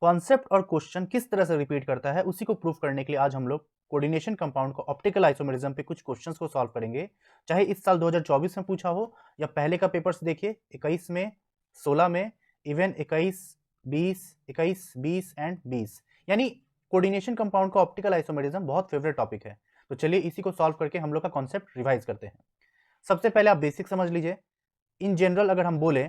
Concept और question किस तरह से रिपीट करता है उसी को प्रूफ करने के लिए आज हम लोग कोऑर्डिनेशन कंपाउंड को ऑप्टिकल आइसोमेरिज्म पे कुछ क्वेश्चंस को सॉल्व करेंगे। चाहे इस साल 2024 में पूछा हो या पहले का पेपर्स देखिए 21 में, 16 में, इवन 21, 20 एंड 20। यानी कोऑर्डिनेशन कंपाउंड का ऑप्टिकल आइसोमेरिज्म बहुत फेवरेट टॉपिक है। तो चलिए इसी को सॉल्व करके हम लोग का कॉन्सेप्ट रिवाइज करते हैं। सबसे पहले आप बेसिक समझ लीजिए। इन जनरल अगर हम बोले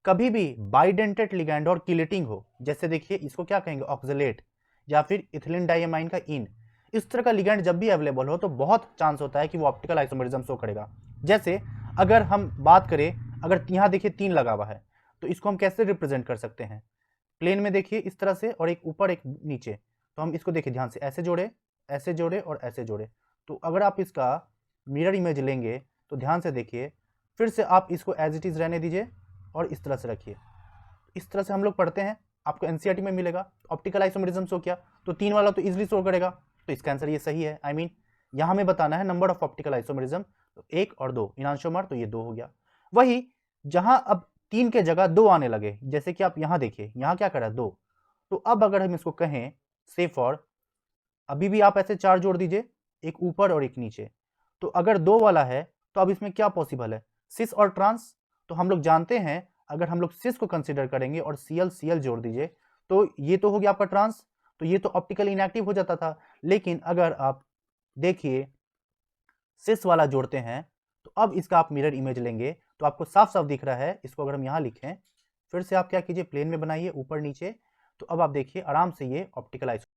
कभी भी बाइडेंटेट लिगैंड और किलेटिंग हो, जैसे देखिए इसको क्या कहेंगे ऑक्सलेट या फिर इथिलीन डाइअमाइन का इन, इस तरह का लिगैंड जब भी अवेलेबल हो तो बहुत चांस होता है कि वो ऑप्टिकल आइसोमेरिज्म शो करेगा। जैसे अगर हम बात करें, अगर यहाँ देखिए 3 लगा हुआ है तो इसको हम कैसे रिप्रेजेंट कर सकते हैं, प्लेन में देखिए इस तरह से और एक ऊपर एक नीचे। तो हम इसको देखिए ध्यान से, ऐसे जोड़े, ऐसे जोड़े और ऐसे जोड़े। तो अगर आप इसका मिरर इमेज लेंगे तो ध्यान से देखिए, फिर से आप इसको एज इट इज रहने दीजिए और इस तरह से रखिए। इस तरह से हम लोग पढ़ते हैं, आपको एनसीईआरटी में मिलेगा। ऑप्टिकल आइसोमेरिज्म शो किया तो 3 वाला तो इजीली शो करेगा, तो इसका आंसर ये सही है। आई मीन यहाँ हमें बताना है नंबर ऑफ ऑप्टिकल आइसोमेरिज्म, तो 1 और 2 इनांशोमर, तो ये 2 हो गया। वही जहां अब 3 के जगह 2 आने लगे, जैसे कि आप यहाँ देखिए, यहाँ क्या करा 2, तो अब अगर हम इसको कहें से फॉर, अभी भी आप ऐसे 4 जोड़ दीजिए, एक ऊपर और एक नीचे। तो अगर 2 वाला है तो अब इसमें क्या पॉसिबल है, सिस और ट्रांस। तो हम लोग जानते हैं अगर हम लोग सिस को कंसीडर करेंगे और सीएल सीएल जोड़ दीजिए तो ये तो हो गया आपका ट्रांस, तो ये तो ऑप्टिकल इनएक्टिव हो जाता था। लेकिन अगर आप देखिए सिस वाला जोड़ते हैं तो अब इसका आप मिरर इमेज लेंगे तो आपको साफ साफ दिख रहा है। इसको अगर हम यहाँ लिखें, फिर से आप क्या कीजिए, प्लेन में बनाइए ऊपर नीचे, तो अब आप देखिए आराम से ये ऑप्टिकल आइसोमेरिज्म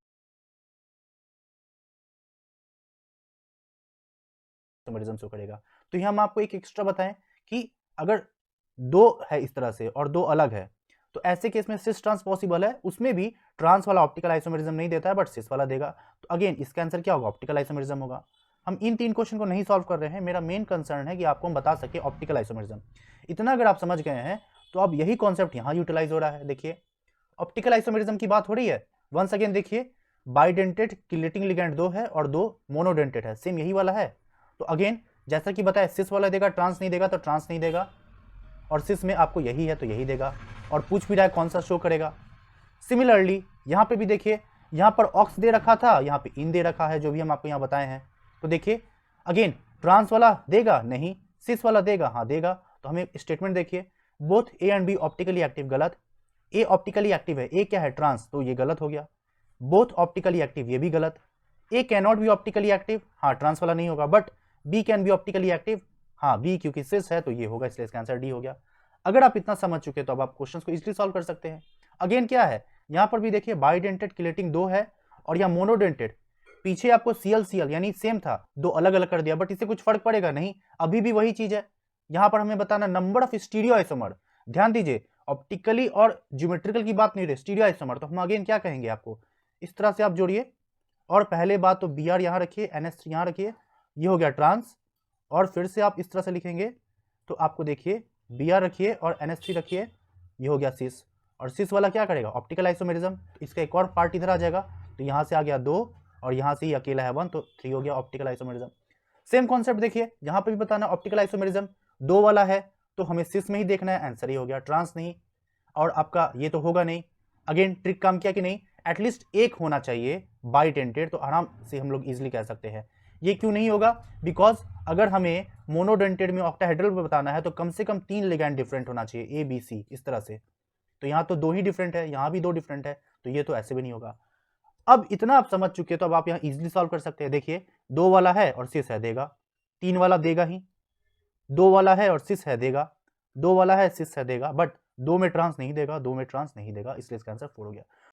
शो करेगा। तो यहाँ हम आपको एक एक्स्ट्रा बताएं कि अगर 2 है इस तरह से और 2 अलग है तो ऐसे केस में सिस ट्रांस पॉसिबल है, उसमें भी ट्रांस वाला ऑप्टिकल आइसोमेरिज्म नहीं देता है बट सिस वाला देगा। तो अगेन इसका आंसर क्या होगा, ऑप्टिकल आइसोमेरिज्म होगा। हम इन 3 क्वेश्चन को नहीं सॉल्व कर रहे हैं, मेरा मेन कंसर्न है कि आपको हम बता सके ऑप्टिकल आइसोमेरिज्म। इतना अगर आप समझ गए हैं तो अब यही कॉन्सेप्ट यहाँ यूटिलाइज हो रहा है। देखिए ऑप्टिकल आइसोमेरिज्म की बात हो रही है, वंस अगेन देखिए बाइडेंटेड किलेटिंग लिगैंड 2 है और 2 मोनोडेंटेड है, सेम यही वाला है। तो अगेन जैसा कि बताया सिस वाला देगा, ट्रांस नहीं देगा तो ट्रांस नहीं देगा, और सिस में आपको यही है तो यही देगा। और पूछ भी रहा है कौन सा शो करेगा। सिमिलरली यहाँ पे भी देखिए, यहाँ पर ऑक्स दे रखा था, यहाँ पे इन दे रखा है, जो भी हम आपको यहाँ बताए हैं। तो देखिए अगेन ट्रांस वाला देगा नहीं, सिस वाला देगा हाँ देगा। तो हमें स्टेटमेंट देखिए, both A and B optically active, गलत। ए ऑप्टिकली एक्टिव है, ए क्या है ट्रांस, तो ये गलत हो गया। बोथ ऑप्टिकली एक्टिव, ये भी गलत। A can not be optically active, हाँ ट्रांस वाला नहीं होगा, but B can be optically active, हाँ बी क्योंकि सिस है तो ये होगा, इसलिए इसका आंसर डी हो गया। अगर आप इतना समझ चुके तो अब आप क्वेश्चंस को इजीली सॉल्व कर सकते हैं। अगेन क्या है, यहाँ पर भी देखिए बाइडेंटेड किलेटिंग 2 है और यहाँ मोनोडेंटेड। पीछे आपको सीएल सीएल यानी सेम था, 2 अलग अलग कर दिया, बट इससे कुछ फर्क पड़ेगा नहीं, अभी भी वही चीज है। यहाँ पर हमें बताना नंबर ऑफ स्टीरियो आइसोमर। ध्यान दीजिए ऑप्टिकली और ज्योमेट्रिकल की बात नहीं रही, स्टीरियो आइसोमर। तो हम अगेन क्या कहेंगे आपको, इस तरह से आप जोड़िए, और पहले बात तो बी आर यहाँ रखिए, NH3 यहाँ रखिए, ये हो गया ट्रांस। और फिर से आप इस तरह से लिखेंगे तो आपको देखिए बी आर रखिए और NH3 रखिए, ये हो गया सिस। और सिस वाला क्या करेगा, ऑप्टिकल आइसोमेरिज्म। इसका एक और पार्ट इधर आ जाएगा, तो यहाँ से आ गया 2 और यहाँ से ही अकेला है 1, तो 3 हो गया ऑप्टिकल आइसोमेरिज्म। सेम कॉन्सेप्ट देखिए, यहाँ पे भी बताना ऑप्टिकल आइसोमेरिज्म 2 वाला है तो हमें सिस में ही देखना है, आंसर ही हो गया ट्रांस नहीं। और आपका ये तो होगा नहीं। अगेन ट्रिक काम किया कि नहीं, एटलीस्ट एक होना चाहिए बाइडेंटेड, तो आराम से हम लोग इजिली कह सकते हैं। ये क्यों नहीं होगा, बिकॉज अगर हमें मोनोडेंटेड में ऑक्टाहेड्रल में बताना है तो कम से कम 3 लिगैंड डिफरेंट होना चाहिए, ए बी सी इस तरह से। तो यहाँ तो 2 ही डिफरेंट है, यहाँ भी 2 डिफरेंट है, तो ये तो ऐसे भी नहीं होगा। अब इतना आप समझ चुके तो अब आप यहाँ इजिली सॉल्व कर सकते हैं। देखिए 2 वाला है और सिस है देगा, 3 वाला देगा ही, 2 वाला है और सिस है देगा, 2 वाला है सिस है देगा, बट 2 में ट्रांस नहीं देगा, 2 में ट्रांस नहीं देगा, इसलिए इसका आंसर 4 हो गया।